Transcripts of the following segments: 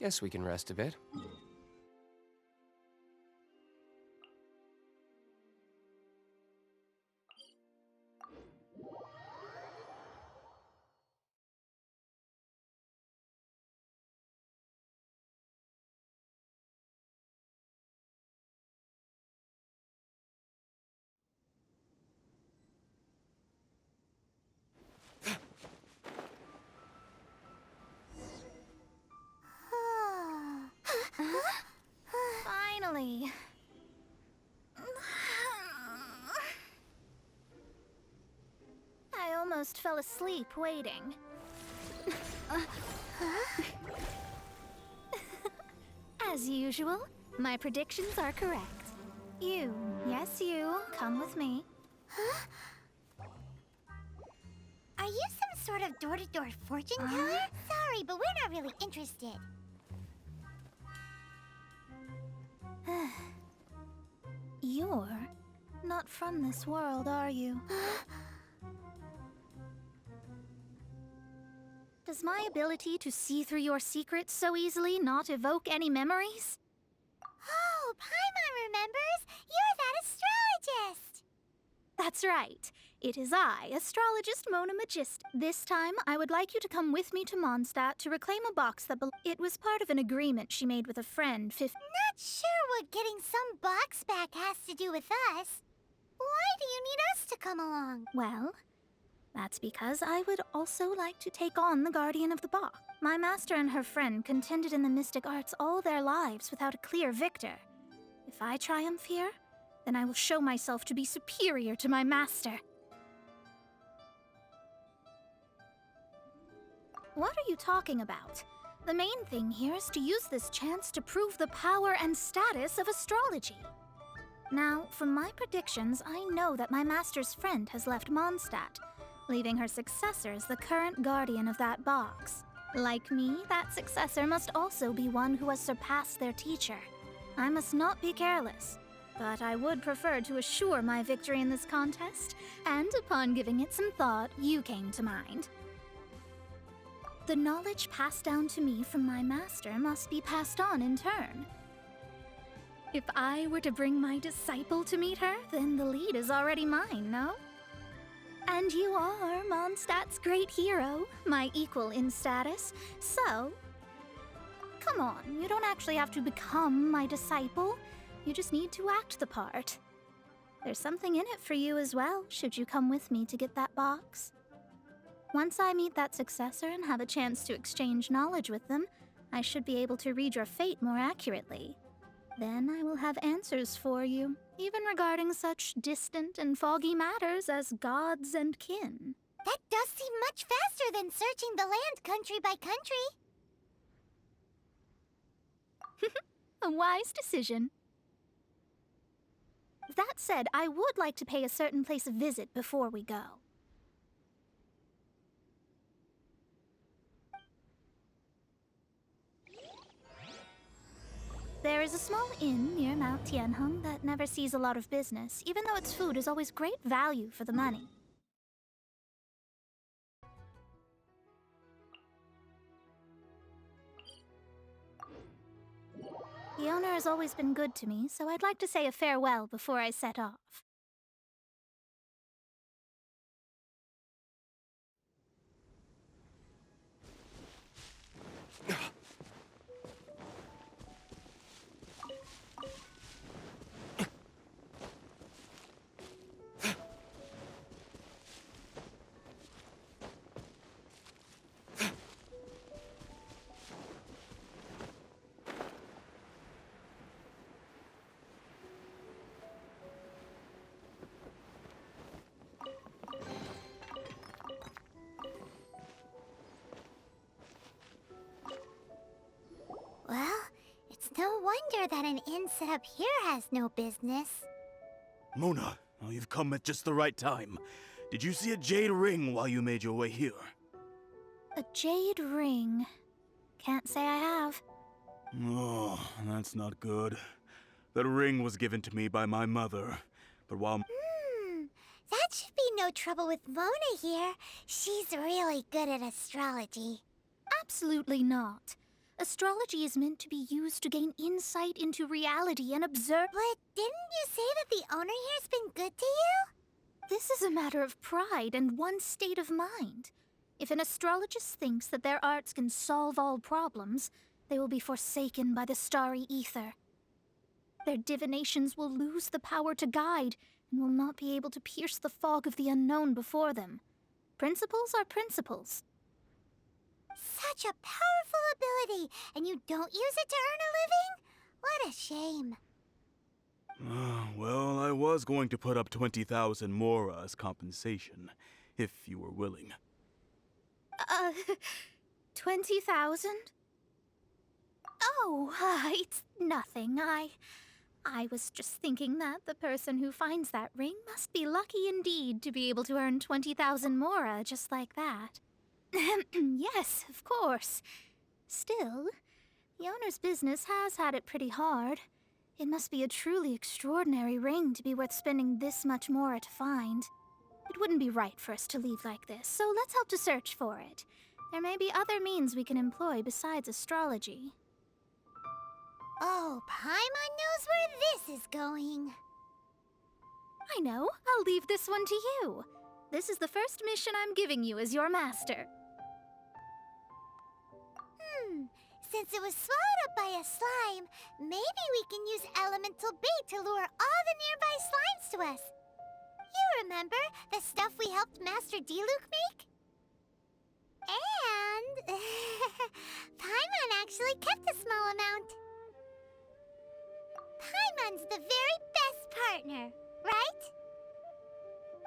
Guess we can rest a bit. Finally. I almost fell asleep waiting. As usual, my predictions are correct. You, yes you, come with me. Are you some sort of door-to-door fortune teller? Sorry, but we're not really interested. You're not from this world, are you? Does my ability to see through your secrets so easily not evoke any memories? Oh, Paimon remembers! You're that astrologist! That's right. It is I, astrologist Mona Magist. This time, I would like you to come with me to Mondstadt to reclaim a box that it was part of an agreement she made with a friend Not sure what getting some box back has to do with us. Why do you need us to come along? Well, that's because I would also like to take on the Guardian of the Box. My master and her friend contended in the mystic arts all their lives without a clear victor. If I triumph here, then I will show myself to be superior to my master. What are you talking about? The main thing here is to use this chance to prove the power and status of astrology. Now, from my predictions, I know that my master's friend has left Mondstadt, leaving her successor as the current guardian of that box. Like me, that successor must also be one who has surpassed their teacher. I must not be careless, but I would prefer to assure my victory in this contest, and upon giving it some thought, you came to mind. The knowledge passed down to me from my master must be passed on in turn. If I were to bring my disciple to meet her, then the lead is already mine, no? And you are Mondstadt's great hero, my equal in status, so... Come on, you don't actually have to become my disciple. You just need to act the part. There's something in it for you as well, should you come with me to get that box. Once I meet that successor and have a chance to exchange knowledge with them, I should be able to read your fate more accurately. Then I will have answers for you, even regarding such distant and foggy matters as gods and kin. That does seem much faster than searching the land country by country. A wise decision. That said, I would like to pay a certain place a visit before we go. There is a small inn near Mount Tianheng that never sees a lot of business, even though its food is always great value for the money. The owner has always been good to me, so I'd like to say a farewell before I set off. Well, it's no wonder that an inn set up here has no business. Mona, oh, you've come at just the right time. Did you see a jade ring while you made your way here? A jade ring. Can't say I have. Oh, that's not good. That ring was given to me by my mother, but while... That should be no trouble with Mona here. She's really good at astrology. Absolutely not. Astrology is meant to be used to gain insight into reality and observe. But didn't you say that the owner here's been good to you? This is a matter of pride and one's state of mind. If an astrologist thinks that their arts can solve all problems, they will be forsaken by the starry ether. Their divinations will lose the power to guide and will not be able to pierce the fog of the unknown before them. Principles are principles. Such a powerful ability, and you don't use it to earn a living? What a shame. Well, I was going to put up 20,000 mora as compensation, if you were willing. 20,000? Oh, it's nothing. I was just thinking that the person who finds that ring must be lucky indeed to be able to earn 20,000 mora just like that. Yes, of course. Still, the owner's business has had it pretty hard. It must be a truly extraordinary ring to be worth spending this much mora to find. It wouldn't be right for us to leave like this, so let's help to search for it. There may be other means we can employ besides astrology. Oh, Paimon knows where this is going. I know. I'll leave this one to you. This is the first mission I'm giving you as your master. Since it was swallowed up by a slime, maybe we can use elemental bait to lure all the nearby slimes to us. You remember the stuff we helped Master Diluc make? And Paimon actually kept a small amount. Paimon's the very best partner, right?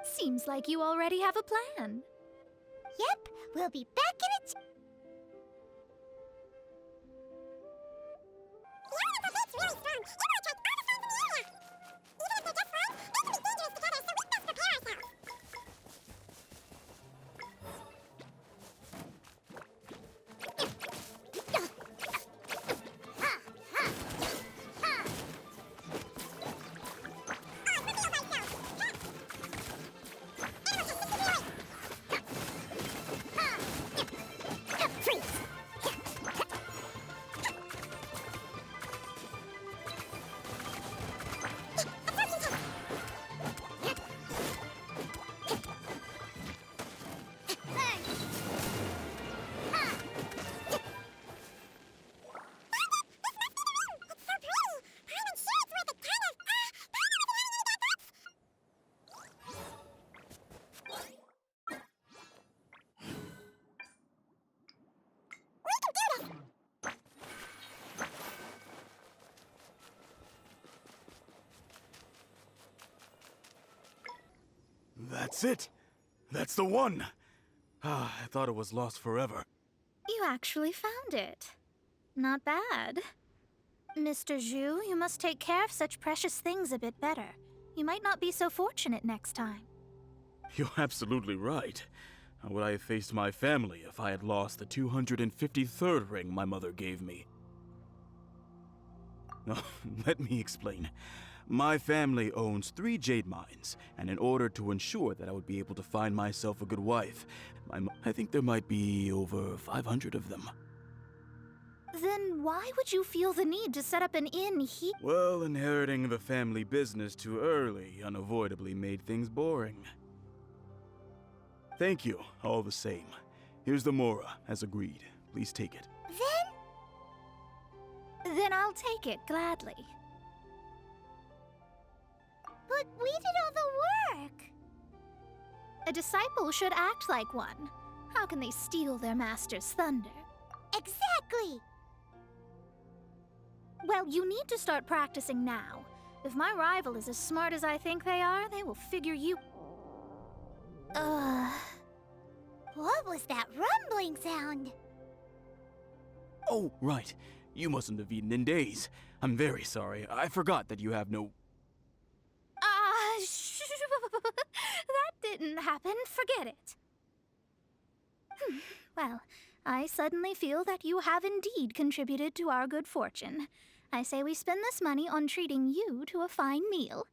Seems like you already have a plan. Yep, we'll be back in a... That's it! That's the one! I thought it was lost forever. You actually found it. Not bad. Mr. Zhu, you must take care of such precious things a bit better. You might not be so fortunate next time. You're absolutely right. How would I have faced my family if I had lost the 253rd ring my mother gave me? Let me explain. My family owns 3 jade mines, and in order to ensure that I would be able to find myself a good wife, I think there might be over 500 of them. Then why would you feel the need to set up an inn here? Well, inheriting the family business too early unavoidably made things boring. Thank you, all the same. Here's the mora, as agreed. Please take it. Then I'll take it, gladly. But we did all the work. A disciple should act like one. How can they steal their master's thunder? Exactly. Well, you need to start practicing now. If my rival is as smart as I think they are, they will figure you... What was that rumbling sound? Oh, right. You mustn't have eaten in days. I'm very sorry. I forgot that you have no... That didn't happen. Forget it. Well, I suddenly feel that you have indeed contributed to our good fortune. I say we spend this money on treating you to a fine meal.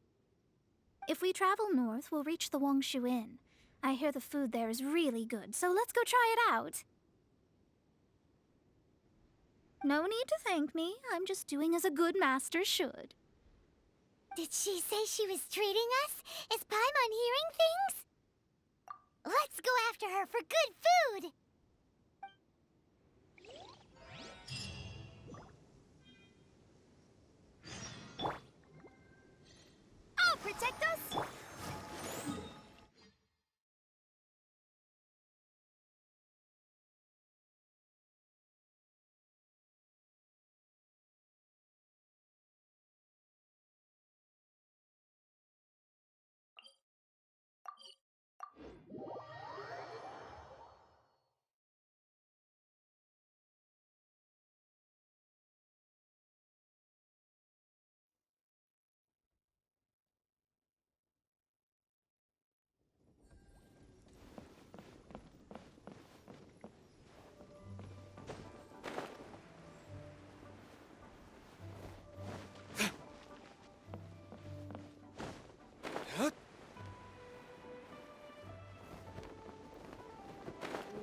If we travel north, we'll reach the Wongshu Inn. I hear the food there is really good, so let's go try it out. No need to thank me. I'm just doing as a good master should. Did she say she was treating us? Is Paimon hearing things? Let's go after her for good food! I'll protect us!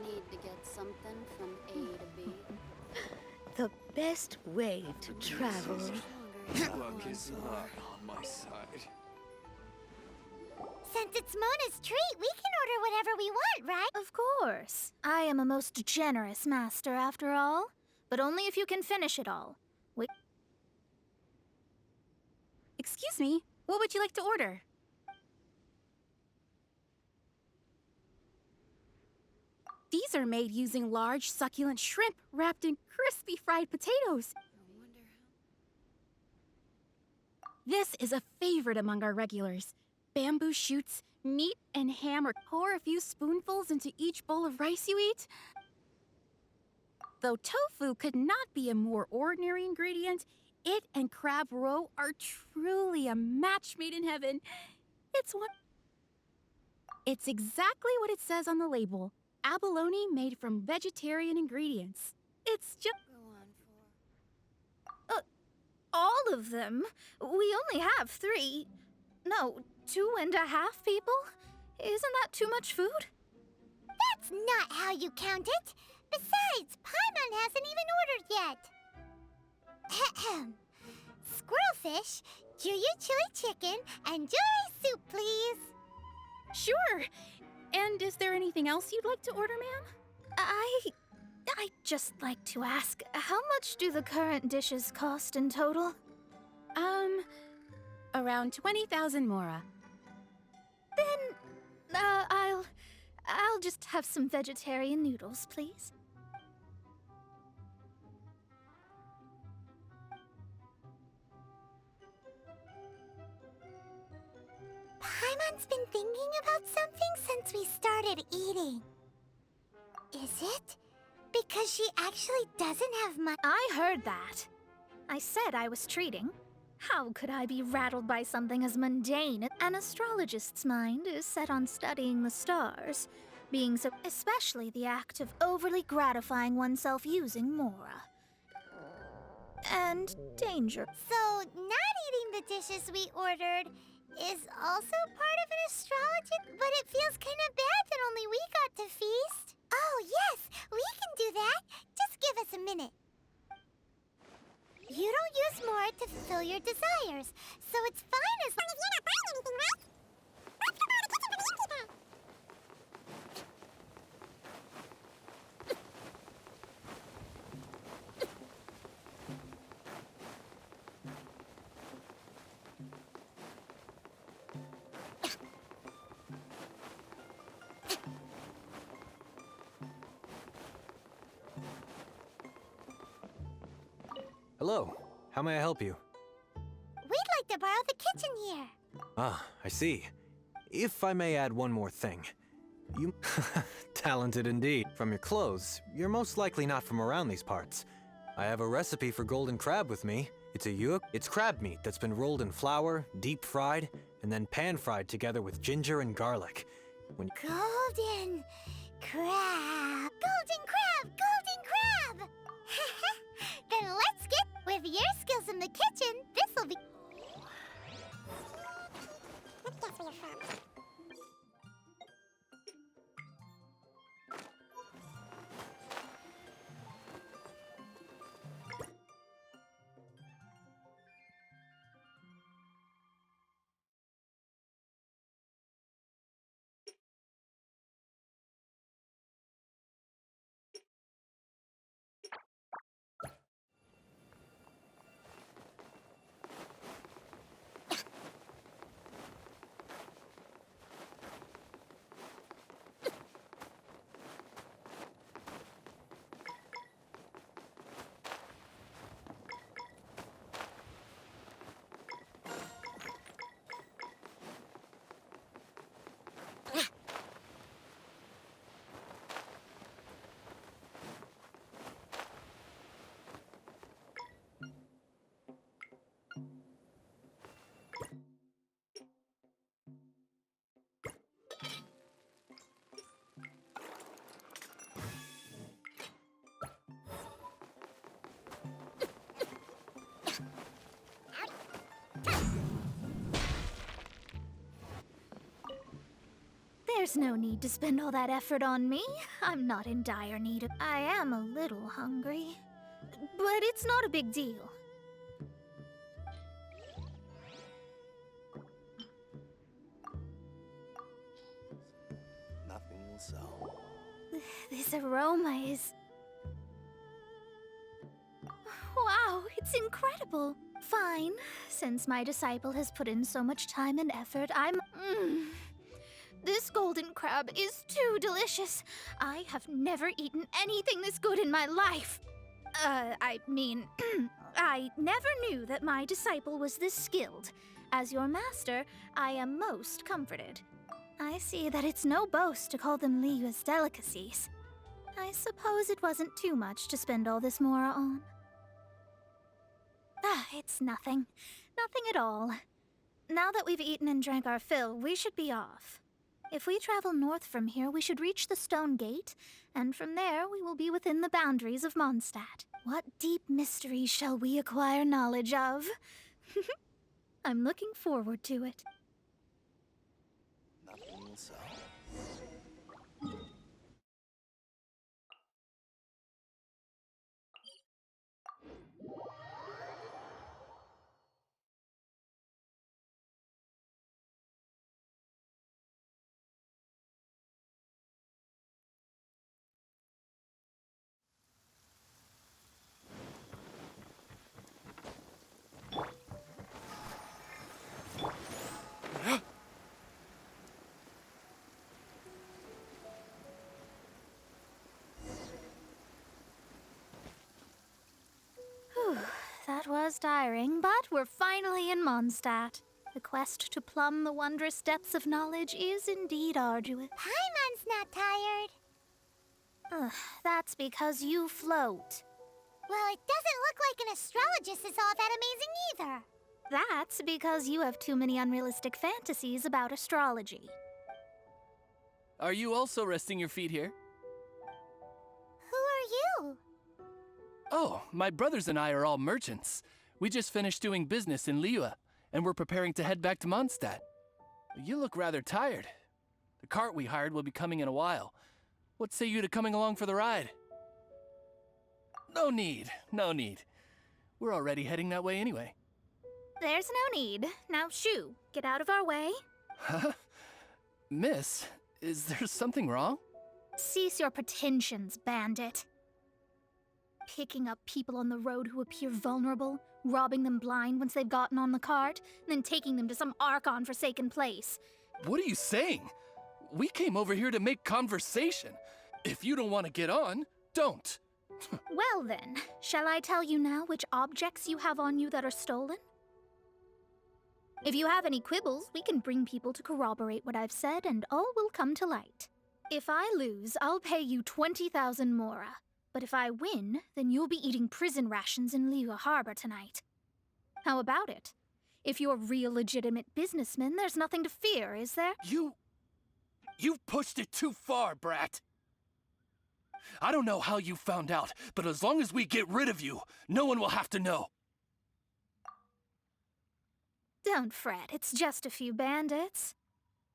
Need to get something from A to B. The best way to travel. Luck is not on my side. Since it's Mona's treat, we can order whatever we want, right? Of course. I am a most generous master, after all. But only if you can finish it all. Excuse me, what would you like to order? These are made using large, succulent shrimp wrapped in crispy fried potatoes. This is a favorite among our regulars. Bamboo shoots, meat, and ham, or pour a few spoonfuls into each bowl of rice you eat. Though tofu could not be a more ordinary ingredient, it and crab roe are truly a match made in heaven. It's exactly what it says on the label. Abalone made from vegetarian ingredients. It's just... Go on for. All of them? We only have 3. No, 2.5 people? Isn't that too much food? That's not how you count it. Besides, Paimon hasn't even ordered yet. Squirrelfish, Juyu chili chicken, and jewelry soup, please. Sure. And is there anything else you'd like to order, ma'am? I'd just like to ask, how much do the current dishes cost in total? Around 20,000 mora. Then, I'll just have some vegetarian noodles, please. Paimon's been thinking about something since we started eating. Is it? Because she actually doesn't have much. I heard that. I said I was treating. How could I be rattled by something as mundane? An astrologist's mind is set on studying the stars, being so, especially the act of overly gratifying oneself using Mora. And danger. So, not eating the dishes we ordered is also part of an astrology? But it feels kind of bad that only we got to feast. Oh, yes, we can do that. Just give us a minute. You don't use more to fulfill your desires, so it's fine as long as you're not buying anything, right? Let's go to the kitchen for the innkeeper. Hello, how may I help you? We'd like to borrow the kitchen here. Ah, I see. If I may add one more thing. You... Talented indeed. From your clothes, you're most likely not from around these parts. I have a recipe for golden crab with me. It's a yuk. It's crab meat that's been rolled in flour, deep fried, and then pan fried together with ginger and garlic. When... Golden crab. Golden crab! Golden crab! Then let's get... With your skills in the kitchen, this'll be... Let's guess where you're from. There's no need to spend all that effort on me. I'm not in dire need of... I am a little hungry. But it's not a big deal. Nothing will sell. This aroma is... Wow, it's incredible. Fine. Since my disciple has put in so much time and effort, I'm... This golden crab is too delicious. I have never eaten anything this good in my life. I mean, I never knew that my disciple was this skilled. As your master, I am most comforted. I see that it's no boast to call them Liyue's delicacies. I suppose it wasn't too much to spend all this mora on. It's nothing. Nothing at all. Now that we've eaten and drank our fill, we should be off. If we travel north from here, we should reach the Stone Gate, and from there we will be within the boundaries of Mondstadt. What deep mysteries shall we acquire knowledge of? I'm looking forward to it. Nothing will sell. That was tiring, but we're finally in Mondstadt. The quest to plumb the wondrous depths of knowledge is indeed arduous. Paimon's not tired. That's because you float. Well, it doesn't look like an astrologist is all that amazing either. That's because you have too many unrealistic fantasies about astrology. Are you also resting your feet here? Who are you? Oh, my brothers and I are all merchants. We just finished doing business in Liyue, and we're preparing to head back to Mondstadt. You look rather tired. The cart we hired will be coming in a while. What say you to coming along for the ride? No need, no need. We're already heading that way anyway. There's no need. Now shoo, get out of our way. Huh? Miss, is there something wrong? Cease your pretensions, bandit. Picking up people on the road who appear vulnerable, robbing them blind once they've gotten on the cart, and then taking them to some Archon-forsaken place. What are you saying? We came over here to make conversation. If you don't want to get on, don't. Well then, shall I tell you now which objects you have on you that are stolen? If you have any quibbles, we can bring people to corroborate what I've said, and all will come to light. If I lose, I'll pay you 20,000 mora. But if I win, then you'll be eating prison rations in Liyue Harbor tonight. How about it? If you're real legitimate businessmen, there's nothing to fear, is there? You've pushed it too far, brat. I don't know how you found out, but as long as we get rid of you, no one will have to know. Don't fret, it's just a few bandits.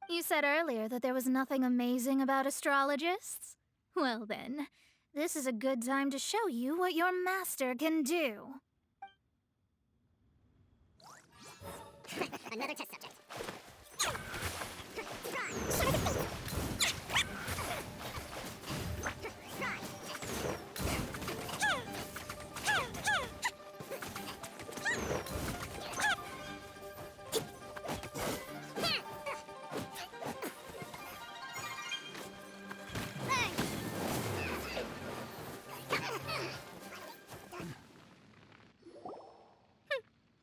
You said earlier that there was nothing amazing about astrologists? Well then, this is a good time to show you what your master can do. Another test subject.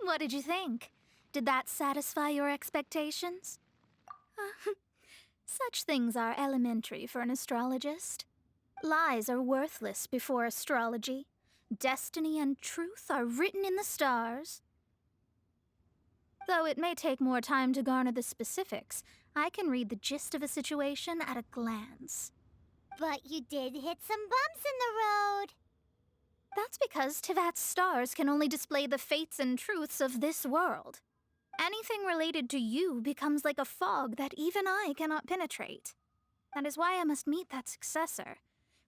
What did you think? Did that satisfy your expectations? Such things are elementary for an astrologist. Lies are worthless before astrology. Destiny and truth are written in the stars. Though it may take more time to garner the specifics, I can read the gist of a situation at a glance. But you did hit some bumps in the road. That's because Tivat's stars can only display the fates and truths of this world. Anything related to you becomes like a fog that even I cannot penetrate. That is why I must meet that successor.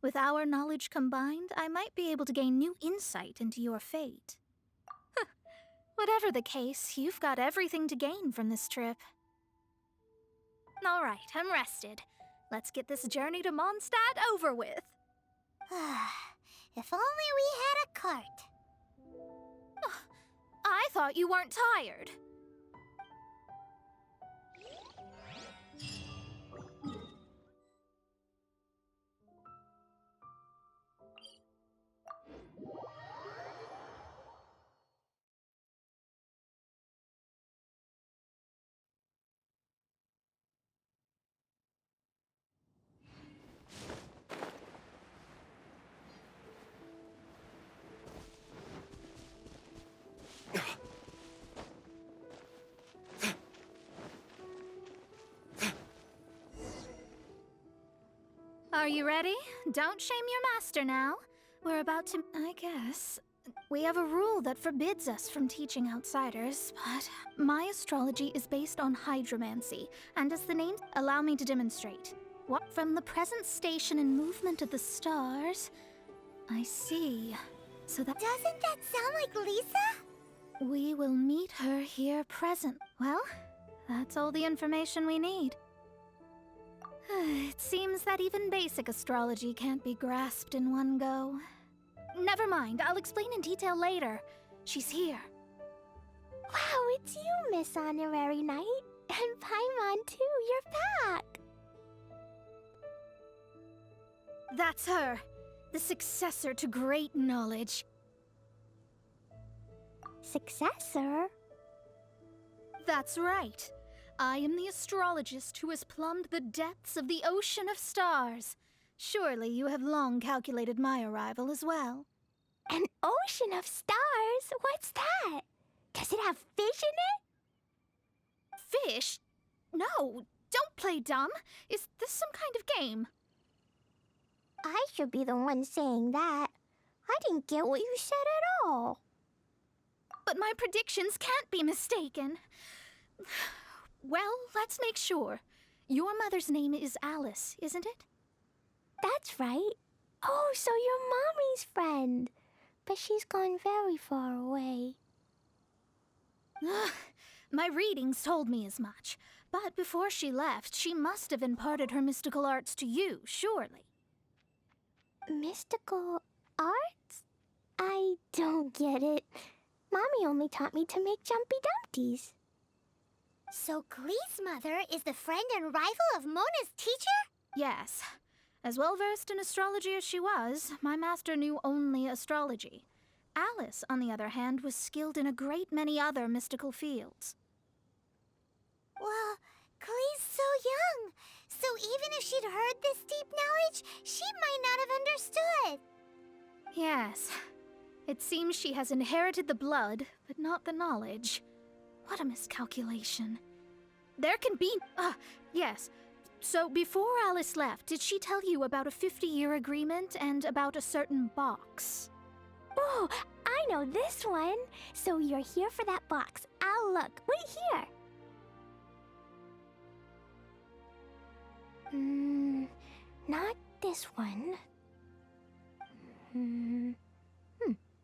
With our knowledge combined, I might be able to gain new insight into your fate. Whatever the case, you've got everything to gain from this trip. All right, I'm rested. Let's get this journey to Mondstadt over with. If only we had a cart. I thought you weren't tired. Are you ready? Don't shame your master now. We're about to, I guess. We have a rule that forbids us from teaching outsiders, but my astrology is based on hydromancy, and as the name, allow me to demonstrate. What from the present station and movement of the stars, I see. So that Doesn't that sound like Lisa? we will meet her here present. Well, that's all the information we need. It seems that even basic astrology can't be grasped in one go. Never mind, I'll explain in detail later. She's here. Wow, it's you, Miss Honorary Knight. And Paimon, too, you're back. That's her, the successor to great knowledge. Successor? That's right. I am the astrologist who has plumbed the depths of the ocean of stars. Surely you have long calculated my arrival as well. An ocean of stars? What's that? Does it have fish in it? Fish? No, don't play dumb. Is this some kind of game? I should be the one saying that. I didn't get what you said at all. But my predictions can't be mistaken. Well, let's make sure. Your mother's name is Alice, isn't it? That's right. Oh, so you're Mommy's friend. But she's gone very far away. My readings told me as much. But before she left, she must have imparted her mystical arts to you, surely. Mystical arts? I don't get it. Mommy only taught me to make Jumpy Dumpties. So Glee's mother is the friend and rival of Mona's teacher? Yes. As well versed in astrology as she was, my master knew only astrology. Alice, on the other hand, was skilled in a great many other mystical fields. Well, Glee's so young. So even if she'd heard this deep knowledge, she might not have understood. Yes. It seems she has inherited the blood, but not the knowledge. What a miscalculation. There can be... yes. So before Alice left, did she tell you about a 50-year agreement and about a certain box? Oh, I know this one. So you're here for that box. I'll look. Wait here. Not this one.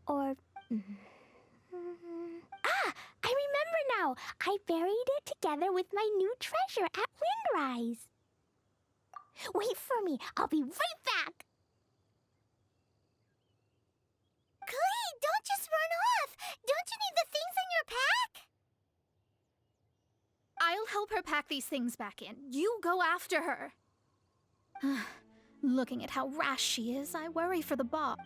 Or... I remember now. I buried it together with my new treasure at Windrise. Wait for me. I'll be right back. Glee, don't just run off. Don't you need the things in your pack? I'll help her pack these things back in. You go after her. Looking at how rash she is, I worry for the box.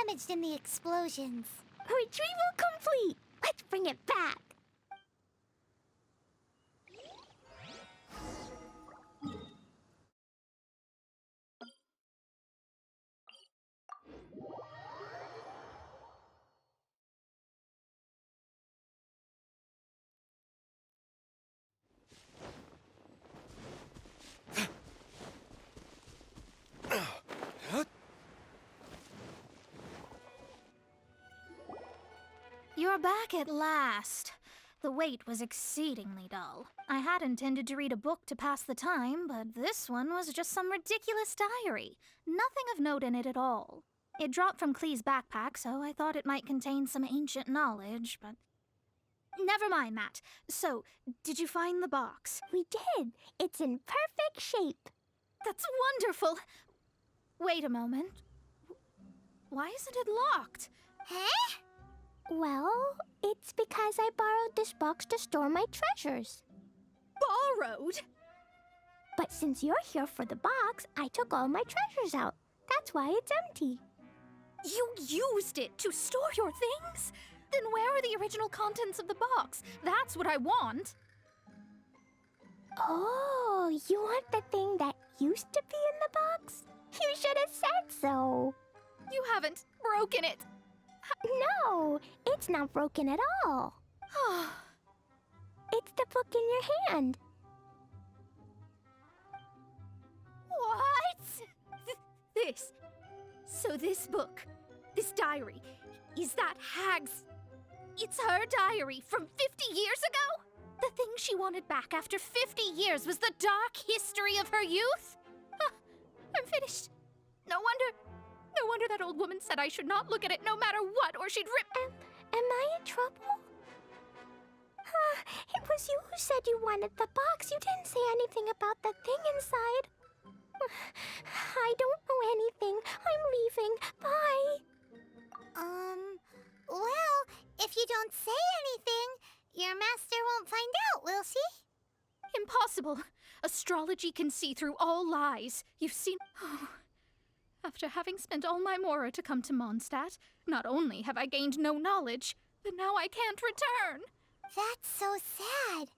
damaged in the explosions. Retrieval complete! Let's bring it back! You're back at last. The wait was exceedingly dull. I had intended to read a book to pass the time, but this one was just some ridiculous diary. Nothing of note in it at all. It dropped from Klee's backpack, so I thought it might contain some ancient knowledge, but... Never mind that. So, did you find the box? We did! It's in perfect shape! That's wonderful! Wait a moment. Why isn't it locked? Huh? Well, it's because I borrowed this box to store my treasures. Borrowed? But since you're here for the box, I took all my treasures out. That's why it's empty. You used it to store your things? Then where are the original contents of the box? That's what I want. Oh, you want the thing that used to be in the box? You should have said so. You haven't broken it. No, it's not broken at all. It's the book in your hand. What? This. So this book, this diary, is that Hag's... It's her diary from 50 years ago? The thing she wanted back after 50 years was the dark history of her youth? I'm finished. No wonder that old woman said I should not look at it no matter what, or she'd rip... Am I in trouble? It was you who said you wanted the box. You didn't say anything about the thing inside. I don't know anything. I'm leaving. Bye. Well, if you don't say anything, your master won't find out, will she? Impossible. Astrology can see through all lies. You've seen... After having spent all my mora to come to Mondstadt, not only have I gained no knowledge, but now I can't return. That's so sad.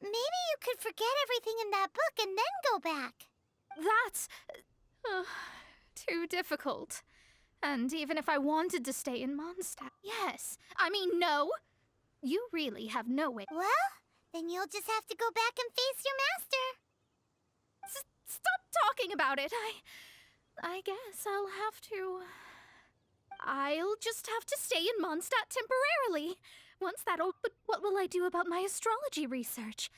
Maybe you could forget everything in that book and then go back. That's... too difficult. And even if I wanted to stay in Mondstadt... No. You really have no way... Well, then you'll just have to go back and face your master. Stop talking about it. I guess I'll just have to stay in Mondstadt temporarily. Once that but what will I do about my astrology research?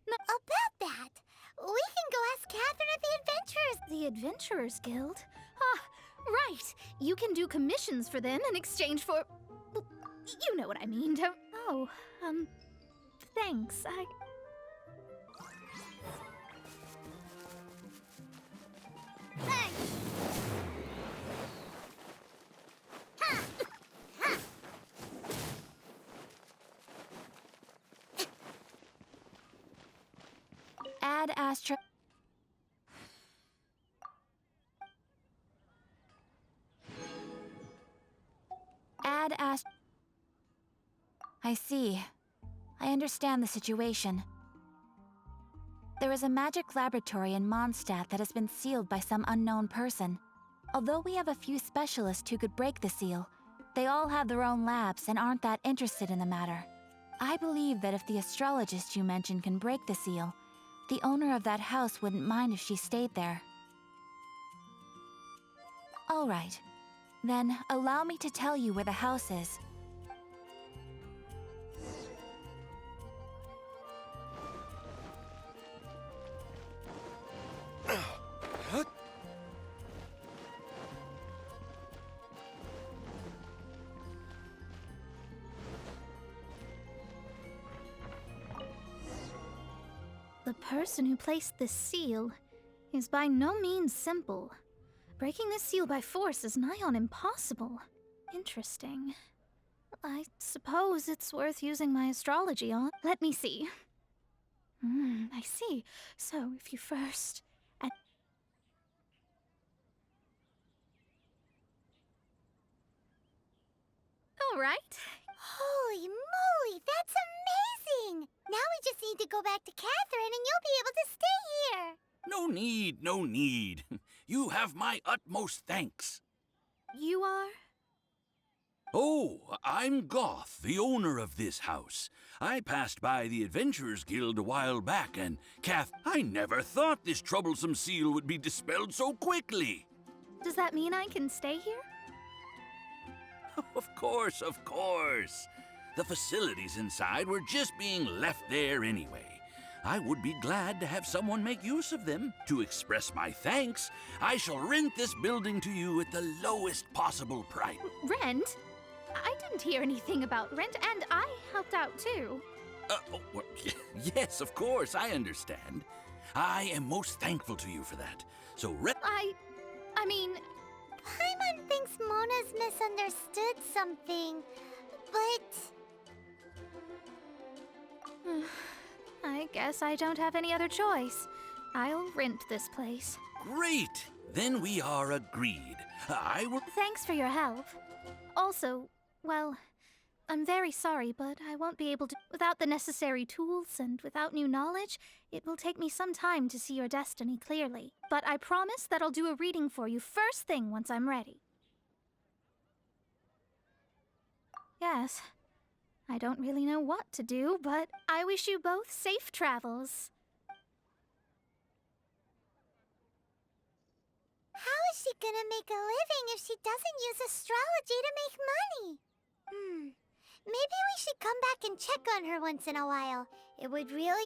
No. About that, we can go ask Catherine at the Adventurers. The Adventurers Guild? Right. You can do commissions for them in exchange for... Well, you know what I mean, don't... Oh, thanks, Hey! Add Astra... Add Astra... I see. I understand the situation. There is a magic laboratory in Mondstadt that has been sealed by some unknown person. Although we have a few specialists who could break the seal, they all have their own labs and aren't that interested in the matter. I believe that if the astrologist you mentioned can break the seal, the owner of that house wouldn't mind if she stayed there. All right. Then, allow me to tell you where the house is. The person who placed this seal is by no means simple. Breaking this seal by force is nigh on impossible. Interesting. I suppose it's worth using my astrology on. Let me see. I see. So if you first... All right. Holy moly, that's amazing! Now we just need to go back to Catherine and you'll be able to stay here. No need, no need. You have my utmost thanks. You are? Oh, I'm Goth, the owner of this house. I passed by the Adventurers Guild a while back, and Kath, I never thought this troublesome seal would be dispelled so quickly. Does that mean I can stay here? Of course, of course. The facilities inside were just being left there anyway. I would be glad to have someone make use of them. To express my thanks, I shall rent this building to you at the lowest possible price. Rent? I didn't hear anything about rent, and I helped out too. Well, yes, of course, I understand. I am most thankful to you for that. So I mean... Paimon thinks Mona's misunderstood something, but... I guess I don't have any other choice. I'll rent this place. Great! Then we are agreed. Thanks for your help. Also, well, I'm very sorry, but I won't be able to... Without the necessary tools and without new knowledge, it will take me some time to see your destiny clearly. But I promise that I'll do a reading for you first thing once I'm ready. Yes, I don't really know what to do, but I wish you both safe travels. How is she gonna make a living if she doesn't use astrology to make money? Maybe we should come back and check on her once in a while. It would really...